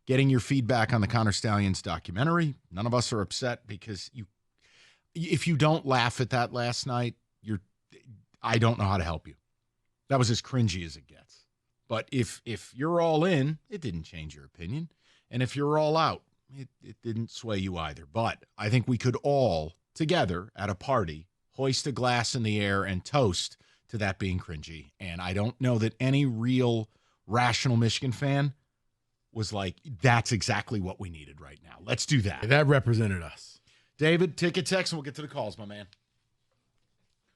getting your feedback on the Connor Stalions documentary. None of us are upset because if you don't laugh at that last night, I don't know how to help you. That was as cringy as it gets. But if you're all in, it didn't change your opinion. And if you're all out, it didn't sway you either. But I think we could all, together at a party, hoist a glass in the air and toast to that being cringy. And I don't know that any real rational Michigan fan was like, that's exactly what we needed right now. Let's do that. That represented us. David, ticket text, and we'll get to the calls, my man.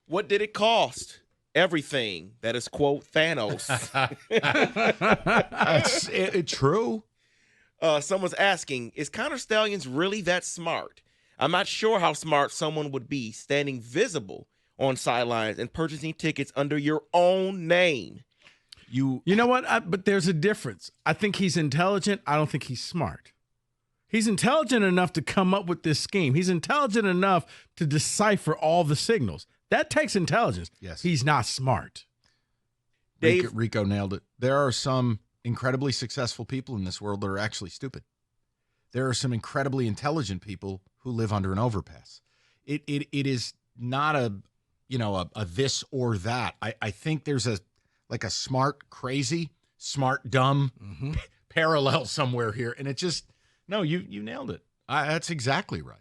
What did it cost? Everything. That is, quote, Thanos. That's true. Someone's asking, is Connor Stalions really that smart? I'm not sure how smart someone would be standing visible on sidelines and purchasing tickets under your own name. You know what? But there's a difference. I think he's intelligent. I don't think he's smart. He's intelligent enough to come up with this scheme. He's intelligent enough to decipher all the signals. That takes intelligence. Yes. He's not smart. Rico nailed it. There are some incredibly successful people in this world that are actually stupid. There are some incredibly intelligent people who live under an overpass. It is not a this or that. I think there's a smart crazy, smart dumb parallel somewhere here, and it just you nailed it. That's exactly right.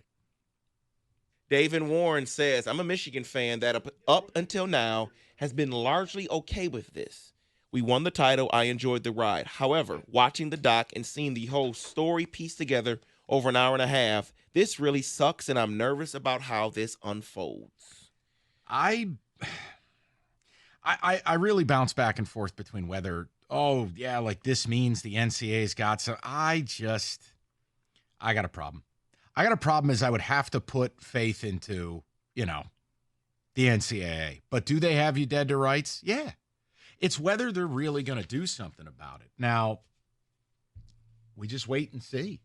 David Warren says, I'm a Michigan fan that up until now has been largely okay with this. We won the title. I enjoyed the ride. However, watching the doc and seeing the whole story pieced together over an hour and a half, this really sucks, and I'm nervous about how this unfolds. I really bounce back and forth between whether, this means the NCAA's got some. I got a problem. I got a problem is I would have to put faith into, the NCAA. But do they have you dead to rights? Yeah. It's whether they're really going to do something about it. Now, we just wait and see.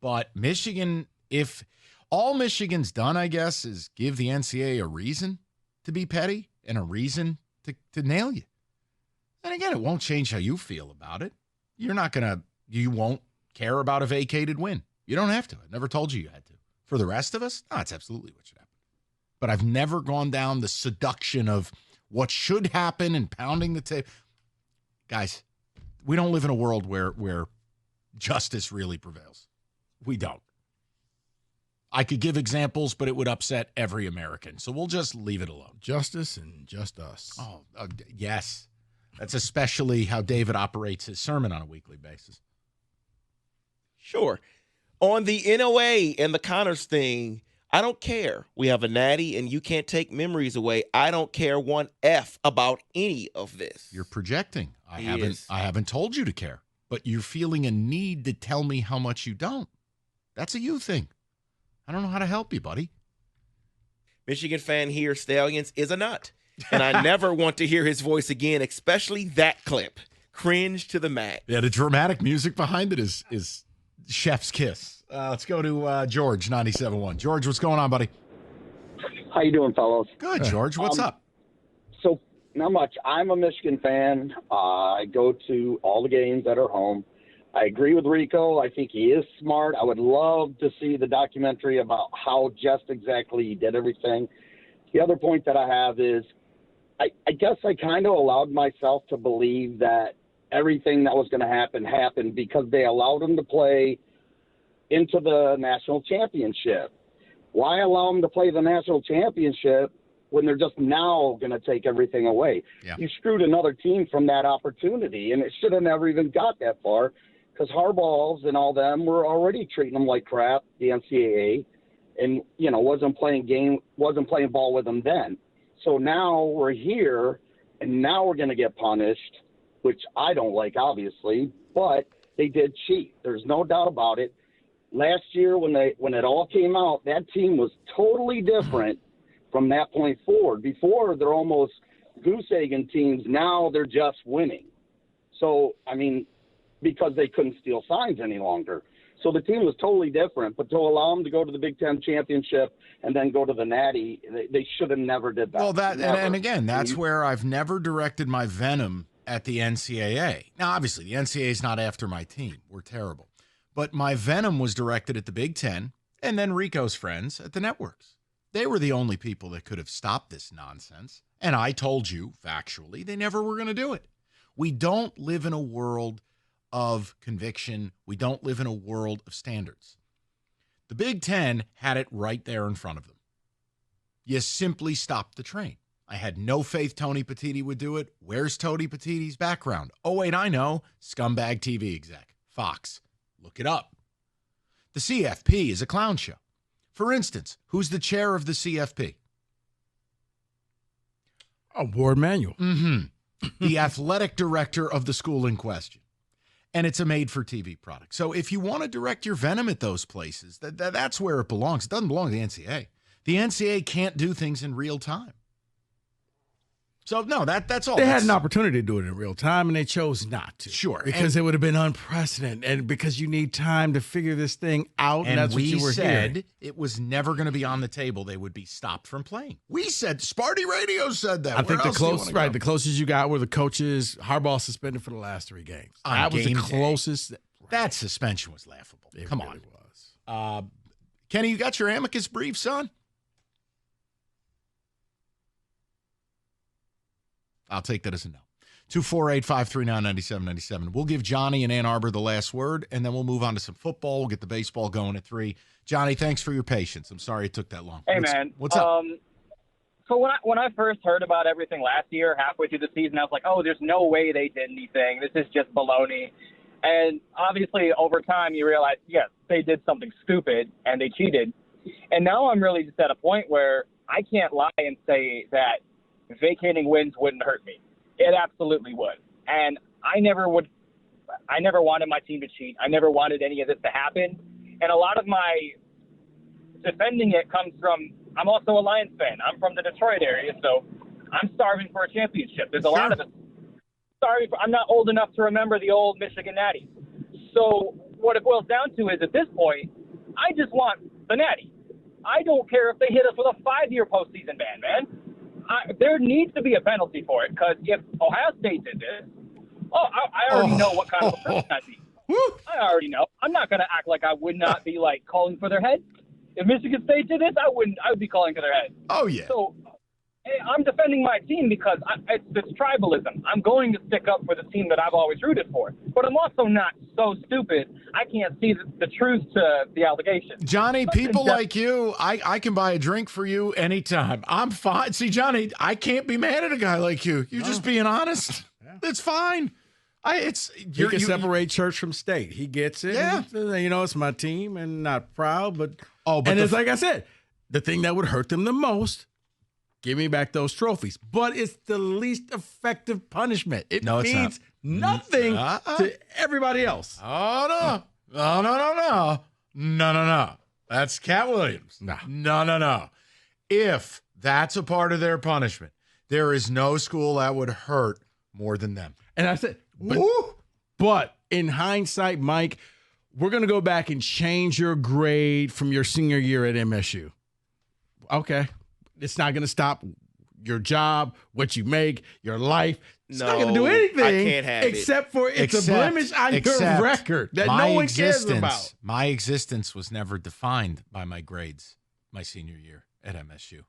But Michigan, if all Michigan's done, I guess, is give the NCAA a reason to be petty and a reason to nail you. And again, it won't change how you feel about it. You won't care about a vacated win. You don't have to. I never told you had to. For the rest of us, that's absolutely what should happen. But I've never gone down the seduction of what should happen and pounding the tape. Guys, we don't live in a world where justice really prevails. We don't. I could give examples, but it would upset every American. So we'll just leave it alone. Justice and just us. Oh, yes. That's especially how David operates his sermon on a weekly basis. Sure. On the NOA and the Connors thing, I don't care. We have a natty, and you can't take memories away. I don't care one F about any of this. You're projecting. I haven't told you to care, but you're feeling a need to tell me how much you don't. That's a you thing. I don't know how to help you, buddy. Michigan fan here, Stalions is a nut, and I never want to hear his voice again, especially that clip. Cringe to the max. Yeah, the dramatic music behind it is chef's kiss. Let's go to George, 97.1. George, what's going on, buddy? How you doing, fellows? Good, George. What's up? So, not much. I'm a Michigan fan. I go to all the games that are home. I agree with Rico. I think he is smart. I would love to see the documentary about how just exactly he did everything. The other point that I have is I guess I kind of allowed myself to believe that everything that was going to happen happened because they allowed him to play into the national championship. Why allow them to play the national championship when they're just now going to take everything away? Yeah. You screwed another team from that opportunity, and it should have never even got that far because Harbaughs and all them were already treating them like crap, the NCAA, and, wasn't playing ball with them then. So now we're here, and now we're going to get punished, which I don't like, obviously, but they did cheat. There's no doubt about it. Last year when it all came out, that team was totally different from that point forward. Before, they're almost goose-egging teams. Now they're just winning. So, because they couldn't steal signs any longer. So the team was totally different. But to allow them to go to the Big Ten championship and then go to the Natty, they should have never did that. Well, and again, that's where I've never directed my venom at the NCAA. Now, obviously, the NCAA is not after my team. We're terrible. But my venom was directed at the Big Ten and then Rico's friends at the networks. They were the only people that could have stopped this nonsense. And I told you, factually, they never were going to do it. We don't live in a world of conviction. We don't live in a world of standards. The Big Ten had it right there in front of them. You simply stopped the train. I had no faith Tony Petitti would do it. Where's Tony Petitti's background? Oh, wait, I know. Scumbag TV exec. Fox. Look it up. The CFP is a clown show. For instance, who's the chair of the CFP? Ward Manuel. The athletic director of the school in question. And it's a made-for-TV product. So if you want to direct your venom at those places, that's where it belongs. It doesn't belong to the NCAA. The NCAA can't do things in real time. So, no, that's all. They had an opportunity to do it in real time, and they chose not to. Sure. Because it would have been unprecedented, and because you need time to figure this thing out, and that's what you were said hearing. It was never going to be on the table. They would be stopped from playing. We said, Sparty Radio said that. I think the closest you got were the coaches. Harbaugh suspended for the last 3 games. That was the closest. That suspension was laughable. Come really on. Kenny, you got your amicus brief, son? I'll take that as a no. 248-539-9797. We'll give Johnny in Ann Arbor the last word, and then we'll move on to some football. We'll get the baseball going at 3. Johnny, thanks for your patience. I'm sorry it took that long. Hey, man. What's up? So when I first heard about everything last year, halfway through the season, I was like, oh, there's no way they did anything. This is just baloney. And obviously, over time, you realize, yes, they did something stupid, and they cheated. And now I'm really just at a point where I can't lie and say that vacating wins wouldn't hurt me. It absolutely would. And I never wanted my team to cheat. I never wanted any of this to happen. And a lot of my defending it comes from, I'm also a Lions fan. I'm from the Detroit area, so I'm starving for a championship. There's a lot of us starving. I'm not old enough to remember the old Michigan Natty. So what it boils down to is, at this point, I just want the Natty. I don't care if they hit us with a 5-year postseason ban, man. There needs to be a penalty for it, because if Ohio State did this, I already know what kind of a person I'd be. I already know. I'm not going to act like I would not be, like, calling for their head. If Michigan State did this, I would be calling for their head. Oh, yeah. So I'm defending my team because it's tribalism. I'm going to stick up for the team that I've always rooted for. But I'm also not so stupid I can't see the truth to the allegations. Johnny, people like you, I can buy a drink for you anytime. I'm fine. See, Johnny, I can't be mad at a guy like you. You're just being honest. Yeah. It's fine. You can separate church from state. He gets it. Yeah. It's my team and not proud. But it's like I said, the thing that would hurt them the most, give me back those trophies. But it's the least effective punishment. It means nothing to everybody else. Oh, no. No. That's Cat Williams. No. If that's a part of their punishment, there is no school that would hurt more than them. And I said, but in hindsight, Mike, we're going to go back and change your grade from your senior year at MSU. Okay. It's not going to stop your job, what you make, your life. It's not going to do anything. I can't have except for it's a blemish on your record that no one cares about. My existence was never defined by my grades my senior year at MSU.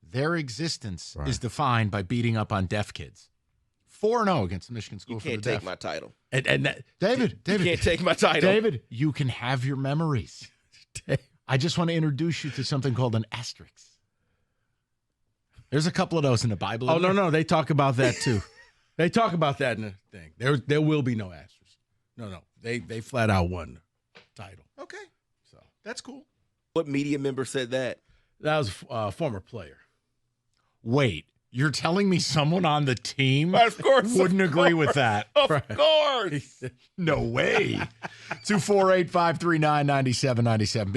Their existence is defined by beating up on deaf kids. 4-0 against the Michigan School for the Deaf. You can't take my title. David. You can't take my title. David, you can have your memories. I just want to introduce you to something called an asterisk. There's a couple of those in the Bible. Oh, no. They talk about that, too. They talk about that in the thing. There will be no asterisks. No. They flat out won the title. Okay. So that's cool. What media member said that? That was a former player. Wait, you're telling me someone on the team wouldn't agree with that? Of course. No way. 248-539-9797.